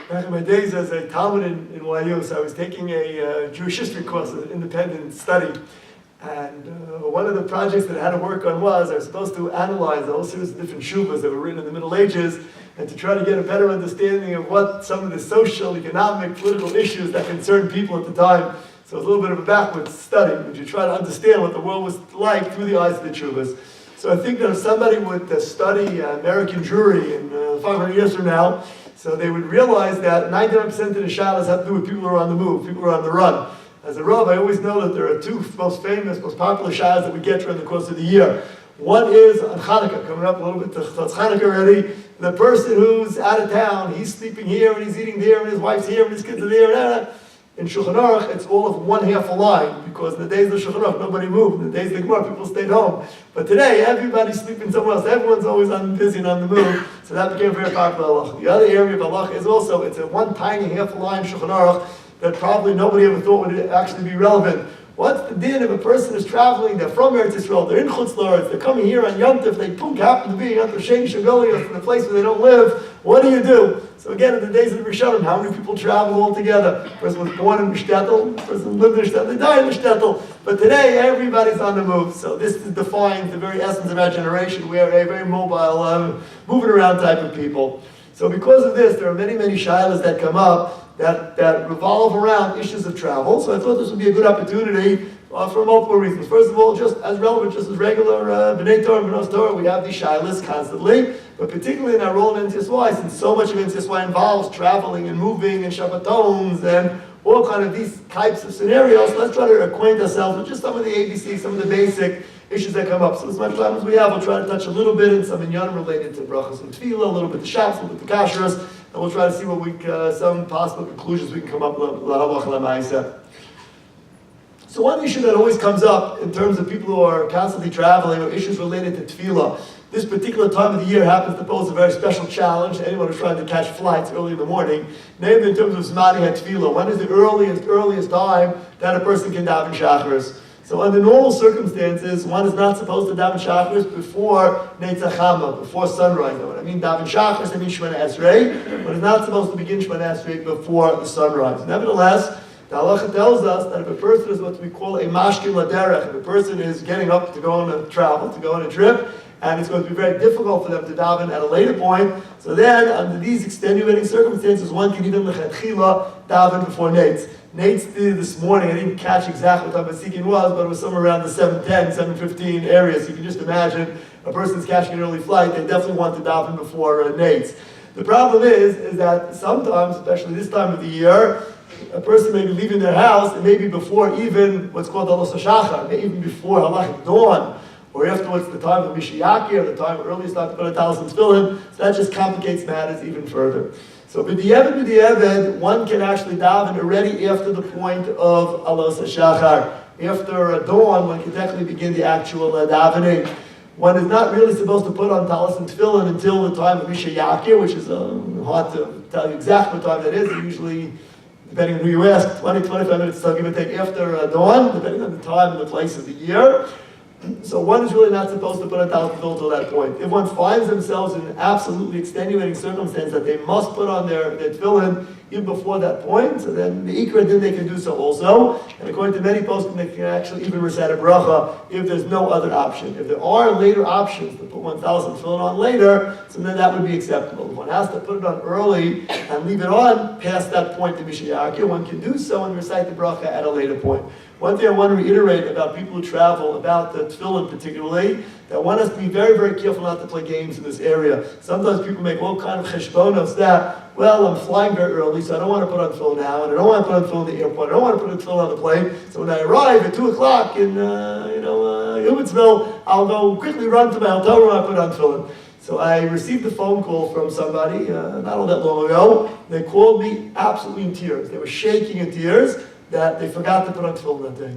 Back in my days as a Talmud in YU, so I was taking a Jewish history course, an independent study. And one of the projects that I had to work on was I was supposed to analyze a whole series of different shuvas that were written in the Middle Ages and to try to get a better understanding of what some of the social, economic, political issues that concerned people at the time. So it was a little bit of a backwards study, but you try to understand what the world was like through the eyes of the shuvas. So I think that if somebody would study American Jewry in 500 years from now, so they would realize that 99% of the shalas have to do with people who are on the move, people who are on the run. As a Rav, I always know that there are two most famous, most popular shalas that we get during the course of the year. One is on Hanukkah, coming up a little bit to Hanukkah already. The person who's out of town, he's sleeping here and he's eating there and his wife's here and his kids are there. In Shulchan Aruch, it's all of one half a line, because in the days of Shulchan Aruch, nobody moved. In the days of the Gemara, people stayed home. But today, everybody's sleeping somewhere else. Everyone's always busy and on the move. So that became a very popular halacha. The other area of halacha is also, it's a one tiny half a line Shulchan Aruch that probably nobody ever thought would actually be relevant. What's the din if a person is traveling, they're from Eretz Yisrael, they're in Chutz La'aretz, they're coming here on Yom Tov, they happen to be in Yom Sheni Shagali, from the place where they don't live, what do? So again, in the days of the Rishonim, how many people travel all together? The person was born in Shtetl, the person lived in Shtetl, they died in Shtetl. But today, everybody's on the move. So this defines the very essence of our generation. We are a very mobile, moving around type of people. So because of this, there are many, many shilas that come up that revolve around issues of travel. So I thought this would be a good opportunity for multiple reasons. First of all, just as relevant, just as regular B'nai Torah and B'nos Torah, we have these shilas constantly, but particularly in our role in NCSY, since so much of NCSY involves traveling and moving and Shabbatons and all kind of these types of scenarios, let's try to acquaint ourselves with just some of the ABC, some of the basic issues that come up. So as much time as we have, we'll try to touch a little bit in some inyanim related to brachas and tefillah, a little bit to Shabbos, a little bit to kashrus, and we'll try to see what some possible conclusions we can come up with. So one issue that always comes up in terms of people who are constantly traveling or issues related to tefillah, this particular time of the year happens to pose a very special challenge to anyone who's trying to catch flights early in the morning, namely in terms of Zmani HaTefillah. When is the earliest time that a person can daven shacharis? So under normal circumstances, one is not supposed to daven shacharis before Netzach Hama, before sunrise. Now, when I mean daven shacharis, I mean Shemana Esrei. One is not supposed to begin Shemana Esrei before the sunrise. Nevertheless, the halacha tells us that if a person is what we call a mashkin laderech, if a person is getting up to go on a travel, to go on a trip, and it's going to be very difficult for them to daven at a later point, so then under these extenuating circumstances, one can even lechatchila daven before Nates. Nates did this morning, I didn't catch exactly what time Vasikin was, but it was somewhere around the 7:10, 7:15 area, so you can just imagine a person's catching an early flight, they definitely want to daven before Nates. The problem is that sometimes, especially this time of the year, a person may be leaving their house, and maybe before even what's called Alos HaShachar, maybe even before Halachik Dawn, or afterwards the time of Mishiyaki, or the time earliest time to put a talis and tefillin, so that just complicates matters even further. So b'di'eved, one can actually daven already after the point of Alos HaShachar. After dawn, one can technically begin the actual davening. One is not really supposed to put on talis and tefillin until the time of Mishiyaki, which is hard to tell you exactly what time that is. Usually, depending on who you ask, 20, 25 minutes, so give or take after dawn, depending on the time and the place of the year. So one is really not supposed to put a talis until that point. If one finds themselves in an absolutely extenuating circumstance that they must put on their tefillin even before that point, so then the ikra then they can do so also. And according to many poskim, they can actually even recite a bracha if there's no other option. If there are later options to put 1,000 tefillin on later, so then that would be acceptable. If one has to put it on early and leave it on past that point to Mishiyaki, one can do so and recite the bracha at a later point. One thing I want to reiterate about people who travel, about the tefillin particularly, that one has to be very, very careful not to play games in this area. Sometimes people make all kind of cheshbonos that, well, I'm flying very early, so I don't want to put on tefillin now, and I don't want to put on tefillin in the airport, I don't want to put on tefillin on the plane, so when I arrive at 2 o'clock in, Hubbardsville, I'll go quickly run to my hotel room and I put on tefillin. So I received a phone call from somebody, not all that long ago. They called me absolutely in tears. They were shaking in tears that they forgot to put on tefillin that day.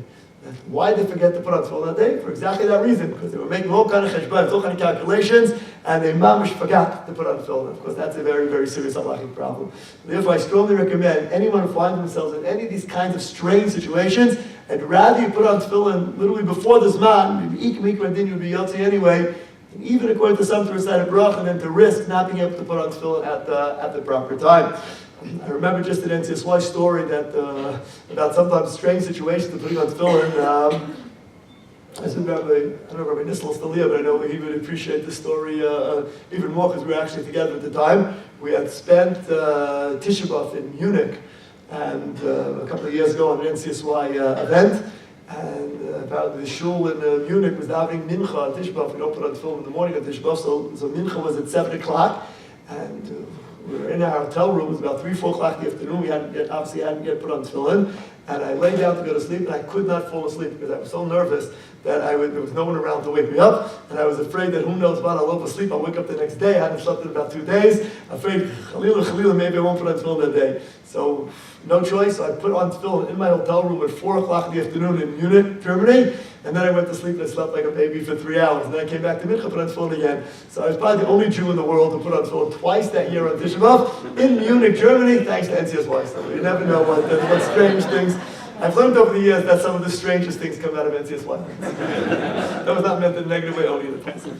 Why did they forget to put on tefillin that day? For exactly that reason, because they were making all kind of cheshbon, all kind of calculations, and they mamish forgot to put on tefillin. Of course, that's a very, very serious halachic problem. Therefore, I strongly recommend anyone who finds themselves in any of these kinds of strange situations, I'd rather you put on tefillin literally before the Zman, then you'd be yotzi anyway, and even according to some to recite a bracha, than to risk not being able to put on tefillin at the proper time. I remember just an NCSY story that about sometimes strange situations of putting on tefillin. I don't know if Rabbi Nissel's still here, but I know he would appreciate the story even more because we were actually together at the time. We had spent Tisha B'Av in Munich, and a couple of years ago on an NCSY event, and apparently the shul in Munich was having mincha on Tisha B'Av. We don't put on tefillin in the morning on Tisha B'Av, so mincha was at 7 o'clock, and we were in our hotel room. It was about 3, 4 o'clock in the afternoon. We hadn't yet put on tefillin, and I lay down to go to sleep, and I could not fall asleep because I was so nervous that there was no one around to wake me up, and I was afraid that who knows what, I'll oversleep, I'll wake up the next day. I hadn't slept in about 2 days. Afraid, Chalila, maybe I won't put on tefillin that day. So, no choice, so I put on tefillin in my hotel room at 4 o'clock in the afternoon in Munich, Germany, and then I went to sleep and I slept like a baby for 3 hours. And then I came back to Mincha, put on tefillin again. So I was probably the only Jew in the world who put on tefillin twice that year on Tisha B'Av in Munich, Germany, thanks to NCSY. So you never know what strange things. I've learned over the years that some of the strangest things come out of NCSY. That was not meant in a negative way, only in the positive.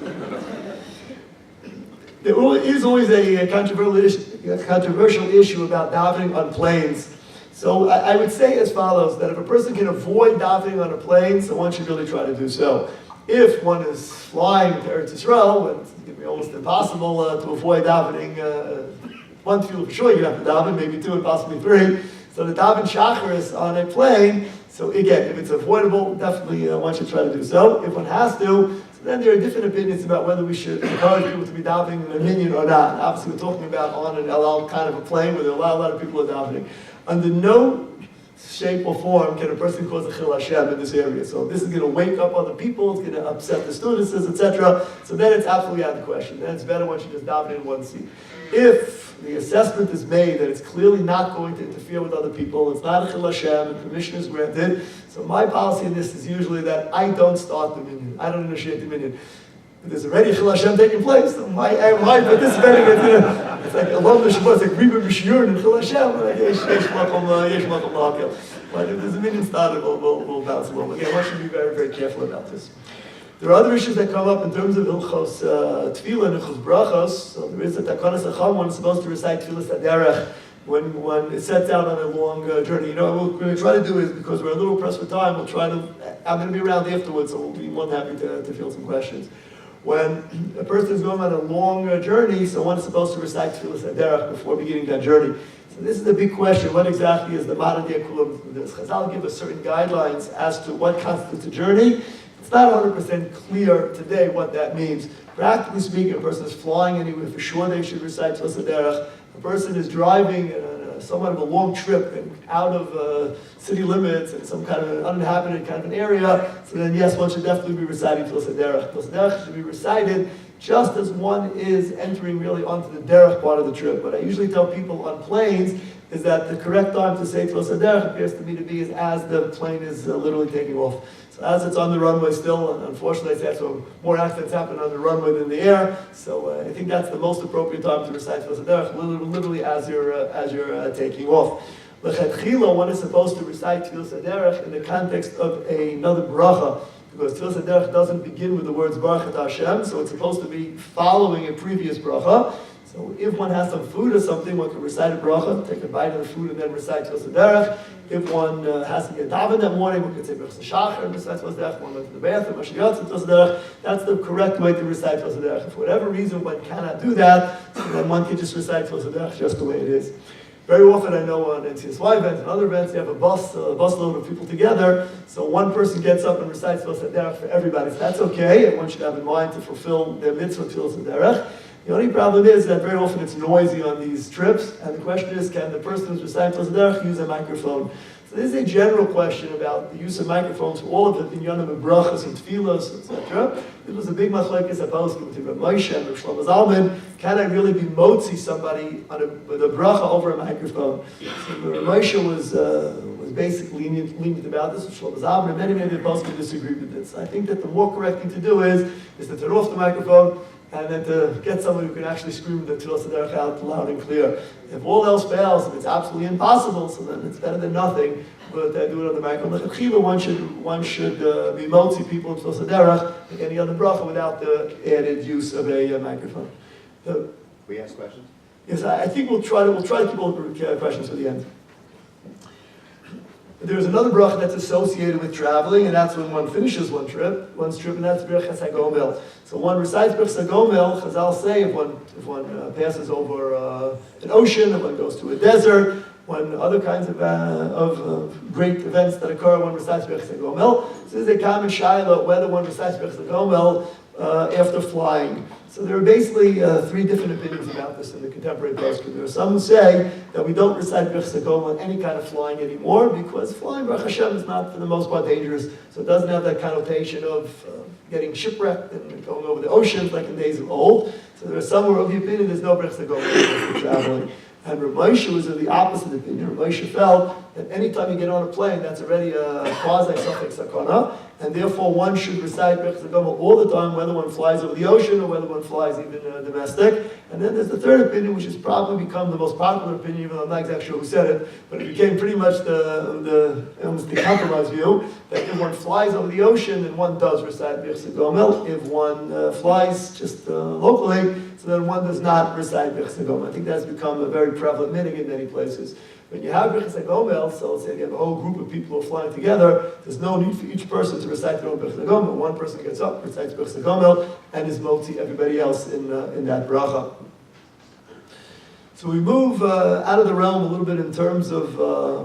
There is always a controversial issue about davening on planes. So I would say as follows, that if a person can avoid davening on a plane, so one should really try to do so. If one is flying to Eretz Yisrael, it's going to be almost impossible to avoid davening. One field for sure you have to daven, maybe 2 and possibly 3. So the daven shachar is on a plane. So again, if it's avoidable, definitely one should try to do so. If one has to, so then there are different opinions about whether we should encourage people to be davening in a minyan or not. Obviously, we're talking about on an El Al kind of a plane where there are a lot of people are davening. Under no shape or form can a person cause a chil Hashem in this area. So this is going to wake up other people, it's going to upset the students, etc. So then it's absolutely out of the question. Then it's better once you just daven in one seat. If the assessment is made that it's clearly not going to interfere with other people, it's not a chil Hashem, and permission is granted, so my policy in this is usually that I don't start the minyan. I don't initiate the minyan. There's already chil Hashem taking place, so my participating it's like along the Shabbat, it's like Riba B'Shiyur and chil Hashem, like yesh makom la'akel. But if there's a minyan started, we'll bounce a little. Again, one should be very, very careful about this. There are other issues that come up in terms of Hilchos Tefillah and Hilchos Brachos. So there is a Takanas Acham, one is supposed to recite Tefillah Saderech when one sets out on a long journey. You know, what we're going to try to do is, because we're a little pressed for time, I'm going to be around afterwards, so we'll be more than happy to field some questions. When a person is going on a long journey, so one is supposed to recite Tefillah Saderech before beginning that journey. So this is a big question. What exactly is the modern day equivalent? Does Chazal give us certain guidelines as to what constitutes a journey? It's not 100% clear today what that means. Practically speaking, a person is flying anywhere, for sure they should recite Tefillah Saderech. A person is driving somewhat of a long trip and out of city limits and some kind of an uninhabited kind of an area, so then yes, one should definitely be reciting Tefillah Saderech. Tefillah Saderech should be recited just as one is entering really onto the derech part of the trip. What I usually tell people on planes is that the correct time to say Tefillah Saderech appears to me to be is as the plane is literally taking off. So as it's on the runway still, and unfortunately I say so more accidents happen on the runway than the air, so I think that's the most appropriate time to recite Tefillah Saderech, literally as you're taking off. L'chatchila, one is supposed to recite Tefillah Saderech in the context of another bracha, because Tefillah Saderech doesn't begin with the words Baruch Atah Hashem, so it's supposed to be following a previous bracha. So if one has some food or something, one can recite a bracha, take a bite of the food, and then recite Tefillah Saderech. If one has to get daven that morning, one can say Baruch Shachar and recite Tefillah Saderech. One went to the bathroom, Tefillah Saderech. That's the correct way to recite Tefillah Saderech. If for whatever reason one cannot do that, then one can just recite Tefillah Saderech just the way it is. Very often I know on NCSY events and other events, you have a busload of people together, so one person gets up and recites Tefillah Saderech for everybody. So that's okay, and one should have in mind to fulfill their mitzvah Tefillah Saderech. The only problem is that very often it's noisy on these trips, and the question is, can the person who's reciting Tefillah Saderech use a microphone? So this is a general question about the use of microphones for all of the Binyanim and Brachas and Tefillas, etc. This was a big machlokes apostles between Rav Moshe and Rav Shlomo Zalman. Can I really be motzi somebody with a bracha over a microphone? So Rav Moshe was basically lenient about this. Rav Shlomo Zalman and many apostles disagree with this. I think that the more correct thing to do is to turn off the microphone and then to get someone who can actually scream the Tfilas HaDerech out loud and clear. If all else fails, if it's absolutely impossible, so then it's better than nothing, but do it on the microphone. One should be motzi people in Tfilas HaDerech, like any other bracha, without the added use of a microphone. We ask questions? Yes, I think we'll try to keep all the questions for the end. There's another bracha that's associated with traveling, and that's when one finishes one's trip, and that's Birchas HaGomel. So one recites Birchas HaGomel. Chazal say if one passes over an ocean, if one goes to a desert, when other kinds of great events that occur, one recites Birchas HaGomel. So there's a common shaila whether one recites Birchas HaGomel after flying. So there are basically three different opinions about this in the contemporary poskim. There are some who say that we don't recite Birchas HaGomel on any kind of flying anymore because flying, Baruch Hashem, is not for the most part dangerous. So it doesn't have that connotation of getting shipwrecked and going over the oceans like in days of old. So there are some who are of the opinion there's no Birchas HaGomel for traveling. And Rav Moshe was of the opposite opinion. Rav Moshe felt that anytime you get on a plane, that's already a quasi-suffix sakana, and therefore one should recite Birchas HaGomel all the time, whether one flies over the ocean or whether one flies even domestic. And then there's the third opinion, which has probably become the most popular opinion, even though I'm not exactly sure who said it, but it became pretty much almost the compromise view, that if one flies over the ocean, then one does recite Birchas HaGomel. If one flies just locally, so then one does not recite Birchas HaGomel. I think that's become a very prevalent meaning in many places. When you have Birchas HaGomel, so let's say you have a whole group of people who are flying together, there's no need for each person to recite their own Birchas HaGomel. One person gets up, recites Birchas HaGomel, and is motzi everybody else in that bracha. So we move out of the realm a little bit in terms of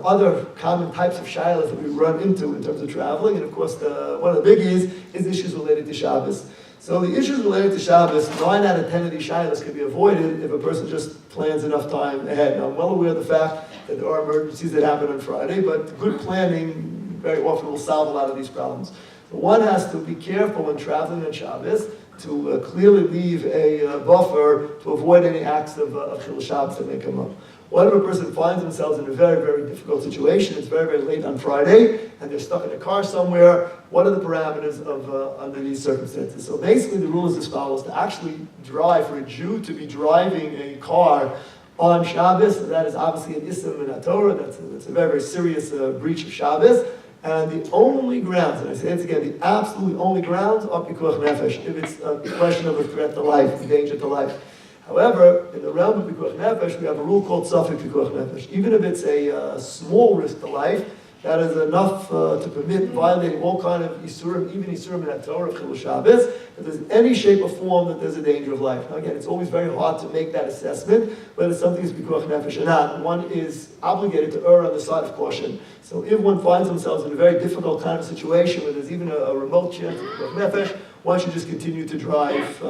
other common types of shilas that we run into in terms of traveling, and of course one of the biggies is issues related to Shabbos. So the issues related to Shabbos, 9 out of 10 of these shilas can be avoided if a person just plans enough time ahead. Now I'm well aware of the fact that there are emergencies that happen on Friday, but good planning very often will solve a lot of these problems. So one has to be careful when traveling on Shabbos to clearly leave a buffer to avoid any acts of Chilul Shabbos that may come up. What if a person finds themselves in a very, very difficult situation? It's very, very late on Friday, and they're stuck in a car somewhere. What are the parameters of under these circumstances? So basically the rule is as follows: to actually drive, for a Jew to be driving a car on Shabbos, that is obviously an Isam in Torah. That's a very, very serious breach of Shabbos. And the only grounds, and I say it again, the absolute only grounds are Pikuach Nefesh, if it's a question of a threat to life, a danger to life. However, in the realm of Pikuach Nefesh, we have a rule called Safek Pikuach Nefesh. Even if it's a small risk to life, that is enough to permit violating all kind of Isurim, even Isurim in Torah, Chilul Shabbos, if there's any shape or form that there's a danger of life. Now again, it's always very hard to make that assessment, whether something is Pikuach Nefesh or not. One is obligated to err on the side of caution. So if one finds themselves in a very difficult kind of situation where there's even a remote chance of Pikuach Nefesh, one should just continue to drive,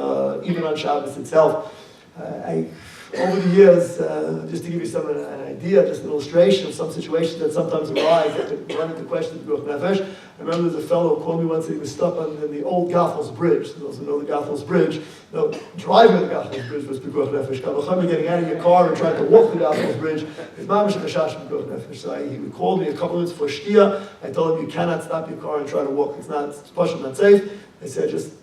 even on Shabbos itself. Over the years, just to give you an idea, just an illustration of some situations that sometimes arise that could run into question of Pikuach Nefesh. I remember there's a fellow who called me once that he was stuck on the old Gathels Bridge. So those who know the Gathels Bridge, driving the Gathels Bridge was Pikuach Nefesh. Kavacham, getting out of your car and trying to walk the Gathels Bridge is mamish chashash Pikuach Nefesh. So he called me a couple minutes before Shkia. I told him you cannot stop your car and try to walk. It's not safe. They said just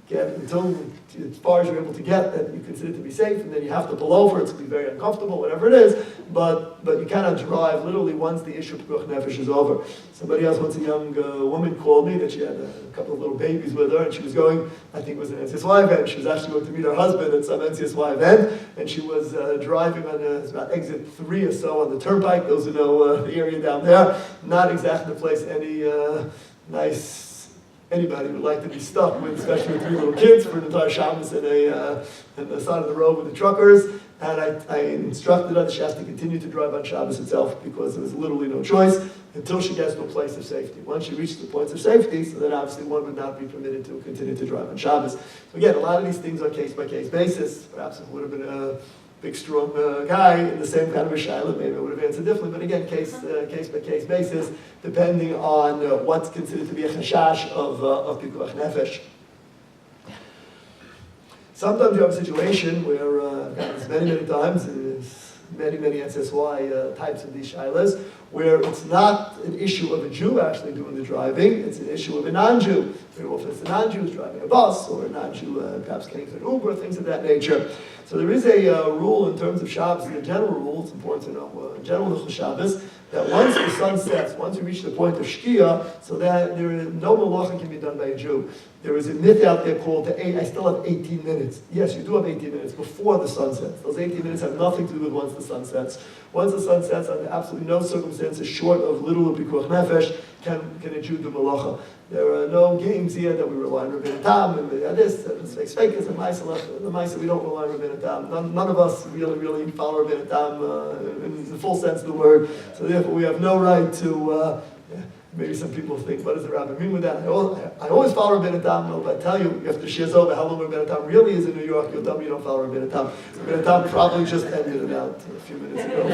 get until as far as you're able to get that you consider to be safe, and then you have to pull over. It's going to be very uncomfortable, whatever it is, but you cannot drive literally once the issue of Pikuach Nefesh is over. Somebody else, once a young woman called me that she had a couple of little babies with her, and she was going, I think it was an NCSY event. She was actually going to meet her husband at some NCSY event, and she was driving on it's about exit 3 or so on the turnpike. Those who know the area down there, not exactly the place any nice anybody would like to be stuck with, especially with 3 little kids for an entire Shabbos in the side of the road with the truckers. And I instructed her that she has to continue to drive on Shabbos itself because there was literally no choice until she gets to a place of safety. Once she reaches the points of safety, so then obviously one would not be permitted to continue to drive on Shabbos. So again, a lot of these things are case-by-case basis. Perhaps if it would have been a big, strong guy in the same kind of a shiloh, maybe I would have answered differently. But again, case-by-case basis, depending on what's considered to be a chashash of Pikuach Nefesh. Sometimes you have a situation where, I've gotten this many times, there's many SSY types of these shilas, where it's not an issue of a Jew actually doing the driving, it's an issue of a non-Jew. Very often it's a non-Jew who's driving a bus, or a non-Jew perhaps getting an Uber, things of that nature. So there is a rule in terms of Shabbos, a general rule, it's important to know, general Hilchos Shabbos, that once the sun sets, once you reach the point of Shkia, so that there is no malacha can be done by a Jew. There is a myth out there called I still have 18 minutes. Yes, you do have 18 minutes before the sun sets. Those 18 minutes have nothing to do with once the sun sets. Once the sun sets, under absolutely no circumstances, short of little pikuach nefesh, can a Jew do malacha. There are no games here that we rely on Rabbeinu Tam, and this, and Sveikas, and the Maisa, we don't rely on Rabbeinu Tam. None of us really follow Rabbeinu Tam in the full sense of the word. So therefore we have no right to, maybe some people think, what does the rabbi mean with that? I always follow Rabbeinu Tam, no, but I tell you, if the shiur's over, how long Rabbeinu Tam really is in New York, you'll tell me you don't follow Rabbeinu Tam. Rabbeinu Tam probably just ended it out a few minutes ago.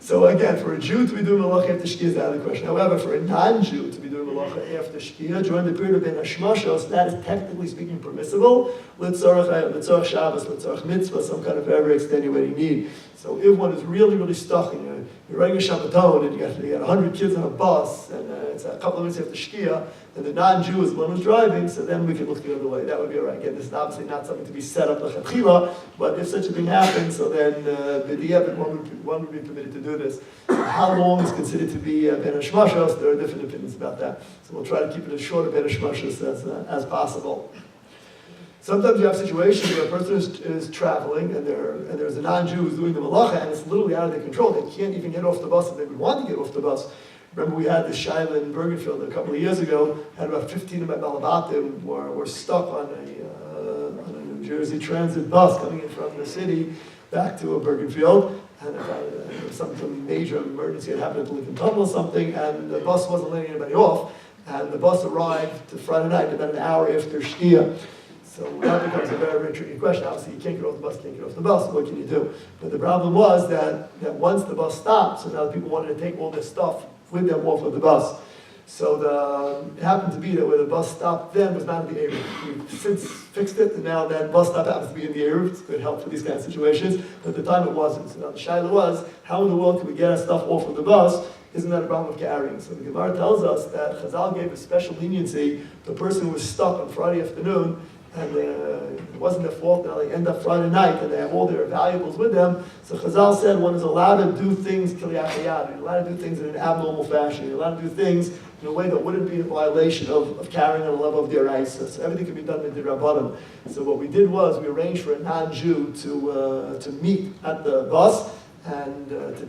So again, for a Jew to be doing malacha after Shkia is out of the question. However, for a non-Jew to be doing malacha after Shkia during the period of Ben Hashmashos, that is technically speaking permissible. L'tzorach Shabbos, l'tzorach mitzvah, some kind of very extenuating need. So if one is really stuck and you're running a Shabbaton and you got 100 kids on a bus and it's a couple of minutes after Shkia, and the non-Jew is the one who's driving, so then we can look the other way. That would be all right. Again, this is obviously not something to be set up lechatchila, but if such a thing happens, so then one would be permitted to do this. How long is considered to be Ben Hashmashos? There are different opinions about that. So we'll try to keep it as short a Ben Hashmashos as possible. Sometimes you have situations where a person is traveling and there's a non-Jew who's doing the malacha and it's literally out of their control. They can't even get off the bus if they would want to get off the bus. Remember we had this Shaila in Bergenfield a couple of years ago, had about 15 of my balabatim were stuck on a New Jersey transit bus coming in from the city back to Bergenfield. And some major emergency had happened at the Lincoln Tunnel or something, and the bus wasn't letting anybody off. And the bus arrived to Friday night about an hour after Shkia. So that becomes a very tricky question. Obviously, you can't get off the bus, what can you do? But the problem was that once the bus stopped, so now the people wanted to take all their stuff with them off of the bus. So it happened to be that where the bus stopped then was not in the area. We've since fixed it, and now that bus stop happens to be in the area. It's good help for these kind of situations. But at the time it wasn't. So now the shaila was, how in the world can we get our stuff off of the bus? Isn't that a problem of carrying? So the Gemara tells us that Chazal gave a special leniency to a person who was stuck on Friday afternoon, and it wasn't their fault. Now they end up Friday night and they have all their valuables with them. So Chazal said one is allowed to do things kiliyachayad. You're allowed to do things in an abnormal fashion. You're allowed to do things in a way that wouldn't be a violation of carrying on a level of deraisa. So everything can be done with the rabbanim. So what we did was we arranged for a non-Jew to meet at the bus and to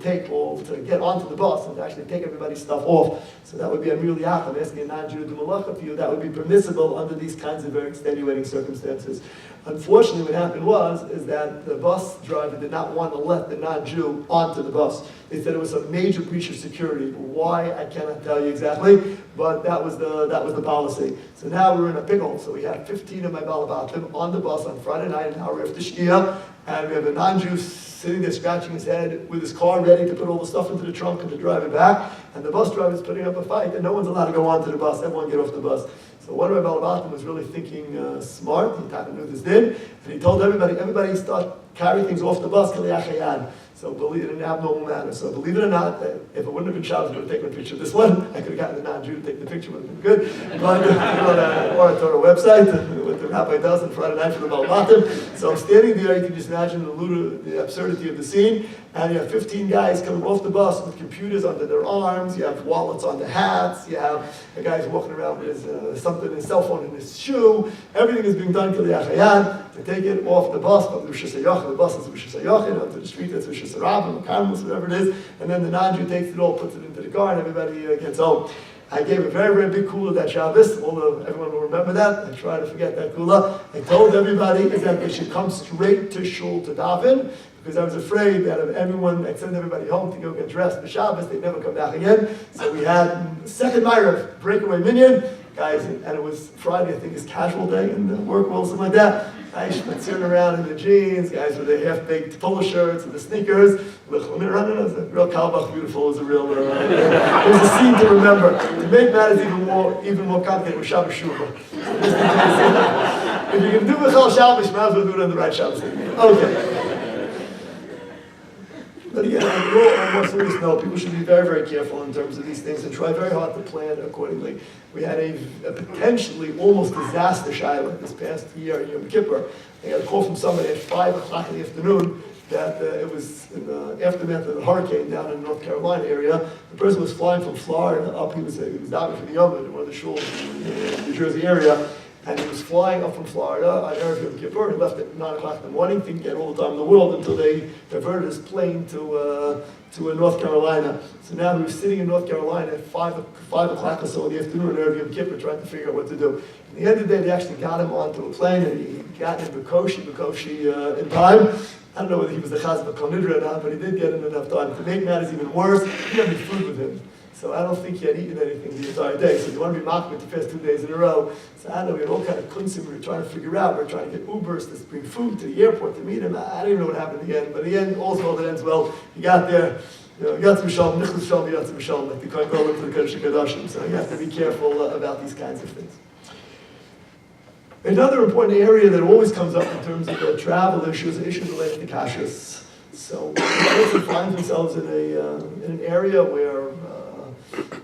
get onto the bus and to actually take everybody's stuff off. So that would be a Amir Liacham, asking a non-Jew to do malacha for you. That would be permissible under these kinds of very extenuating circumstances. Unfortunately, what happened is that the bus driver did not want to let the non-Jew onto the bus. They said it was a major breach of security. Why, I cannot tell you exactly, but that was the policy. So now we're in a pickle. So we had 15 of my balabatim on the bus on Friday night, an hour after Shkia, and we have a non-Jew sitting there scratching his head with his car ready to put all the stuff into the trunk and to drive it back, and the bus driver is putting up a fight, and no one's allowed to go onto the bus. Everyone get off the bus. So one of my balabatim was really thinking smart. He knew this did, and he told everybody start carry things off the bus, kaliyachayad. So believe it in an abnormal manner. So believe it or not, if it wouldn't have been Shabbos, I would have taken a picture of this one. I could have gotten the non-Jew to take the picture, would have been good. But or a Torah website, what the rabbi does on Friday night for the balabatim. So I'm standing there, you can just imagine the absurdity of the scene. And you have 15 guys coming off the bus with computers under their arms. You have wallets on their hats. You have a guy walking around with his cell phone in his shoe. Everything is being done kaliyachayad to take it off the bus. The bus is Rishasayach, onto the street, that's Rishasarabim, Karmos, whatever it is. And then the non-Jew takes it all, puts it into the car, and everybody gets home. I gave a very, very big kula that Shabbos. Everyone will remember that. I try to forget that kula. I told everybody is that they should come straight to shul to daven, because I was afraid that if I'd send everybody home to go get dressed for Shabbos, they'd never come back again. So we had second Ma'ariv, breakaway minyan, guys, and it was Friday, I think it's casual day in the work world, something like that. Guys sitting around in the jeans, guys with their half-baked polo shirts and the sneakers. It was a real Kalbach beautiful. It was a real, it was a scene to remember. To make matters even more complicated, with Shabbos Shuvah. If you can do Michal Shabbos, you might as well do it on the right Shabbos. Okay. But again, we all almost always know people should be very, very careful in terms of these things and try very hard to plan accordingly. We had a potentially almost disaster shiloh this past year in Yom Kippur. I got a call from somebody at 5 o'clock in the afternoon that it was in the aftermath of the hurricane down in the North Carolina area. The person was flying from Florida up. He was diving for the Yom in one of the shuls in the New Jersey area. And he was flying up from Florida on Erev Yom Kippur. He left at 9 o'clock in the morning, didn't get all the time in the world until they diverted his plane to North Carolina. So now he was sitting in North Carolina at 5 o'clock or so in the afternoon on Erev Yom Kippur trying to figure out what to do. At the end of the day, they actually got him onto a plane and he got in Bekoshi in time. I don't know whether he was the Chaz of Konidra or not, but he did get in enough time. To make matters even worse, he had any food with him. So I don't think he had eaten anything the entire day. So you want to be mocked with the first 2 days in a row. So I don't know, we had all kind of kunsim we were trying to figure out. We were trying to get Ubers to bring food to the airport to meet him. I don't even know what happened in the end. But in the end, all's well that ends well. He got there, got to Shalom, Nichlas Shalom, got to Shalom, like the Kohen Gadol into the Kodesh HaKodashim. So you have to be careful about these kinds of things. Another important area that always comes up in terms of travel issues related to kashrus. So the person finds themselves in an area where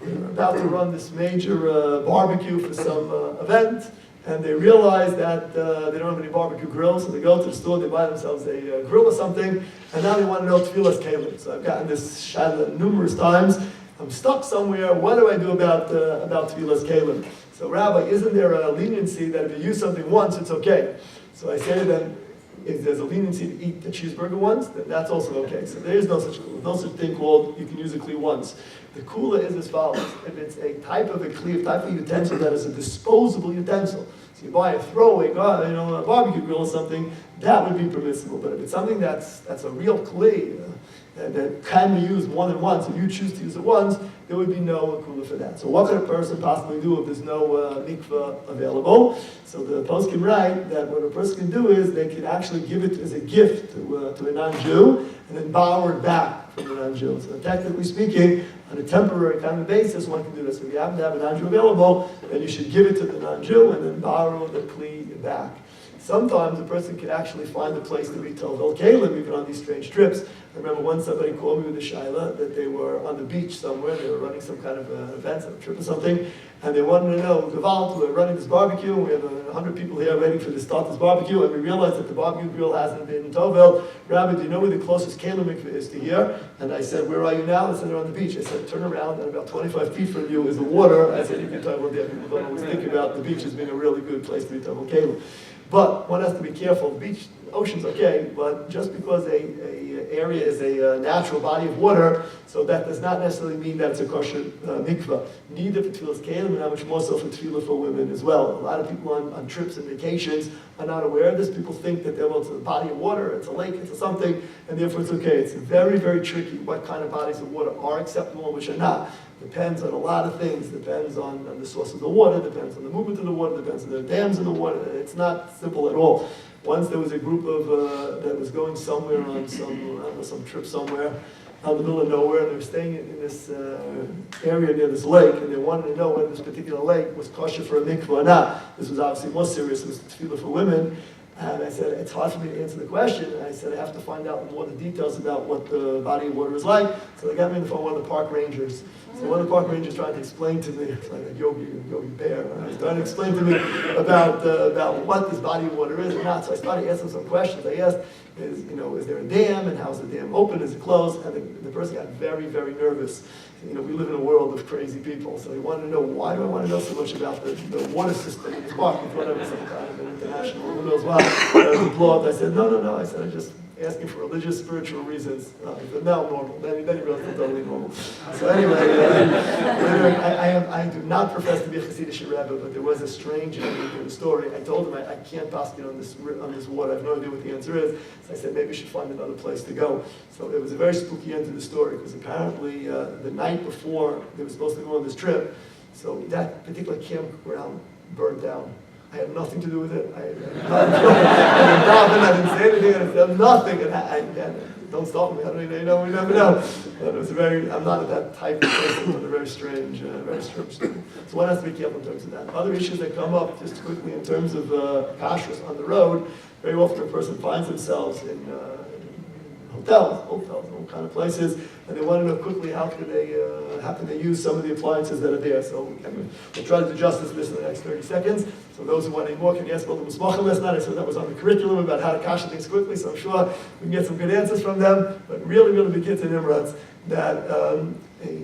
they're about to run this major barbecue for some event, and they realize that they don't have any barbecue grills, so they go to the store, they buy themselves a grill or something, and now they want to know tefillas kelim. So I've gotten this shayla numerous times. I'm stuck somewhere. What do I do about tefillas kelim? So, Rabbi, isn't there a leniency that if you use something once, it's okay? So I say to them, if there's a leniency to eat the cheeseburger once, then that's also okay. So there is no such thing called you can use a kli once. The kula is as follows. If it's a type of a kli, a type of utensil that is a disposable utensil, so you buy a throwaway, a barbecue grill or something, that would be permissible. But if it's something that's a real kli, that can be used more than once, if you choose to use it once, there would be no kula for that. So what could a person possibly do if there's no mikveh available? So the post can write that what a person can do is they can actually give it as a gift to a non-Jew and then borrow it back from the non-Jew. So technically speaking, on a temporary kind of basis, one can do this. If you happen to have a non-Jew available, then you should give it to the non-Jew and then borrow the kli back. Sometimes a person can actually find a place to be tovel kelim, even on these strange trips. I remember once somebody called me with a shaila that they were on the beach somewhere, they were running some kind of event, some trip or something, and they wanted to know, Gevalt, we're running this barbecue, and we have 100 people here waiting to start this barbecue, and we realized that the barbecue grill hasn't been tovel. Rabbi, do you know where the closest kelim mikveh is to here? And I said, where are you now? They said, they're on the beach. I said, turn around, and about 25 feet from you is the water. I said, you can tovel there. People don't always think about the beach as being a really good place to be tovel kelim. But one has to be careful. The beach, ocean's okay, but just because a area is a natural body of water, so that does not necessarily mean that it's a kosher mikveh. Neither for tefillas kelim, and how much more so for tefillah for women as well. A lot of people on trips and vacations are not aware of this. People think that it's a body of water, it's a lake, it's a something, and therefore it's okay. It's very, very tricky what kind of bodies of water are acceptable and which are not. Depends on a lot of things. Depends on the source of the water, depends on the movement of the water, depends on the dams in the water. It's not simple at all. Once there was a group of that was going somewhere on some trip somewhere out in the middle of nowhere, and they were staying in this area near this lake, and they wanted to know whether this particular lake was kosher for a mikveh or not. This was obviously more serious. It was tefillah for women. And I said, it's hard for me to answer the question. And I said, I have to find out more of the details about what the body of water is like. So they got me on the phone with one of the park rangers. So one of the park rangers tried to explain to me, it's like a yogi bear, right? Trying to explain to me about what this body of water is or not. So I started asking some questions. I asked, is there a dam, and how's the dam open, is it closed? And the person got very, very nervous. We live in a world of crazy people, so he wanted to know, why do I want to know so much about the water system in this park? He thought I was some kind of an international, who knows what. I said, no. I said, I'm just asking for religious, spiritual reasons. He said, no, I'm normal. Then he realized I'm totally normal. So anyway, I do not profess to be a Hasidic Rebbe, but there was a strange element in the story. I told him I can't pass it on this water. I have no idea what the answer is. So I said, maybe we should find another place to go. So it was a very spooky end to the story, because apparently the night before they were supposed to go on this trip, so that particular campground burned down. I had nothing to do with it. I didn't say anything. I said nothing. And don't stop me. I don't even know. We never know. But it was I'm not that type of person, but a very strange story. So one has to be careful in terms of that. Other issues that come up, just quickly, in terms of kashrus on the road, very often a person finds themselves in hotels, all kind of places, and they want to know quickly how can they use some of the appliances that are there. So we'll try to do justice to this in the next 30 seconds. So those who want any more can ask about the Musmachim last night. I said that was on the curriculum about how to kasha things quickly, so I'm sure we can get some good answers from them. But really, really big hits and imrats that a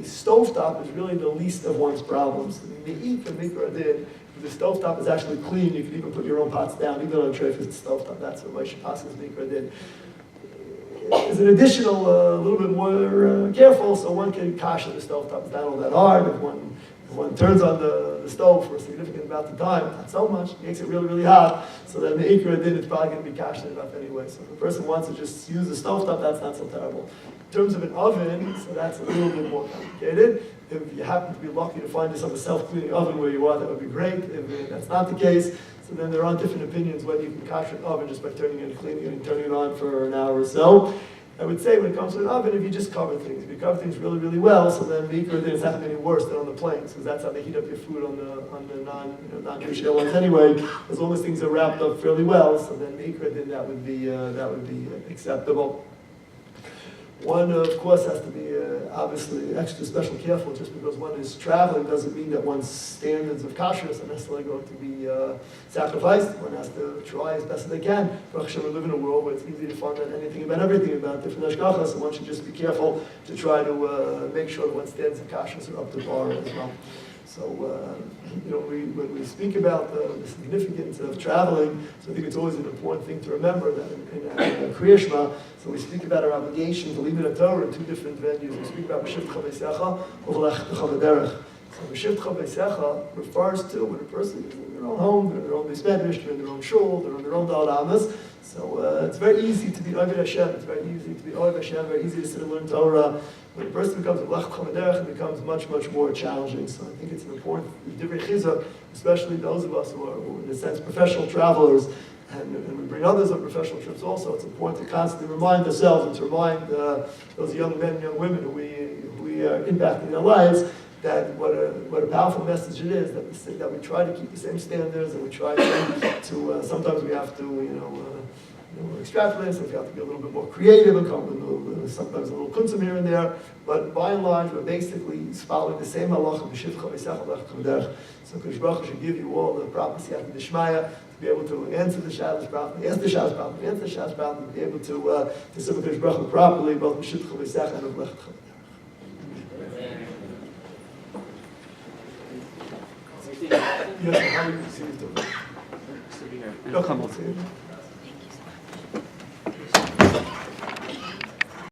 stovetop is really the least of one's problems. The me'ik and mikra did. The stovetop is actually clean. You can even put your own pots down, even on a tray if it's a stovetop. That's what Moshe Pascha's mikra did. Is an additional, a little bit more careful, so one can kasha the stovetop. It's not all that hard. If one turns on the stove for a significant amount of time, not so much, it makes it really, really hot, so then the ikra din, it's probably going to be kasha enough anyway. So if a person wants to just use the stovetop, that's not so terrible. In terms of an oven, so that's a little bit more complicated. If you happen to be lucky to find yourself a self-cleaning oven where you are, that would be great. If that's not the case, so then there are different opinions whether you can kasha an oven just by turning it and cleaning it and turning it on for an hour or so. I would say when it comes to an oven, if you just cover things, if you cover things really, really well, so then the ikra din is not any worse than on the planes, because that's how they heat up your food on the non-Jewish airlines anyway. As long as things are wrapped up fairly well, so then the ikra din that would be acceptable. One, of course, has to be obviously extra special careful. Just because one is traveling doesn't mean that one's standards of kashrus are necessarily going to be sacrificed. One has to try as best as they can. Baruch Hashem, we live in a world where it's easy to find out anything about everything, about different hashgachas, and one should just be careful to try to make sure that one's standards of kashrus are up to par as well. So, when we speak about the significance of traveling, so I think it's always an important thing to remember that in Kriya Shema, so we speak about our obligation to leave in a Torah in two different venues. We speak about B'shivtcha V'Secha, U'V'lechtecha V'derech. So B'shivtcha V'Secha refers to when a person is in their own home, they're in their own beis medrash, they're in their own shul, they're in their own Dal Amas. So it's very easy to be Oved Hashem, it's very easy to be Oved Hashem, very easy to sit and learn Torah. When a person becomes a B'lechtecha V'derech, it becomes much, much more challenging. So I think it's an important divrei chizuk, especially those of us who are, in a sense, professional travelers, and we bring others on professional trips also. It's important to constantly remind ourselves and to remind those young men and young women who we are impacting in their lives that what a powerful message it is that we try to keep the same standards, and we try to sometimes we have to extrapolate, so we have to be a little bit more creative and come with sometimes a little kunzum here and there. But by and large, we're basically following the same halacha, b'shivtcha v'secha v'lechtecha v'derech. So Kodesh Baruch Hu should give you all the proper siyata d'shmaya to be able to answer the Shabbos properly, answer the Shabbos properly, answer the Shabbos properly, to be able to serve Kodesh Baruch Hu properly, both b'shivtcha v'secha and v'lechtecha v'derech. Yes, how do you see it? Come on.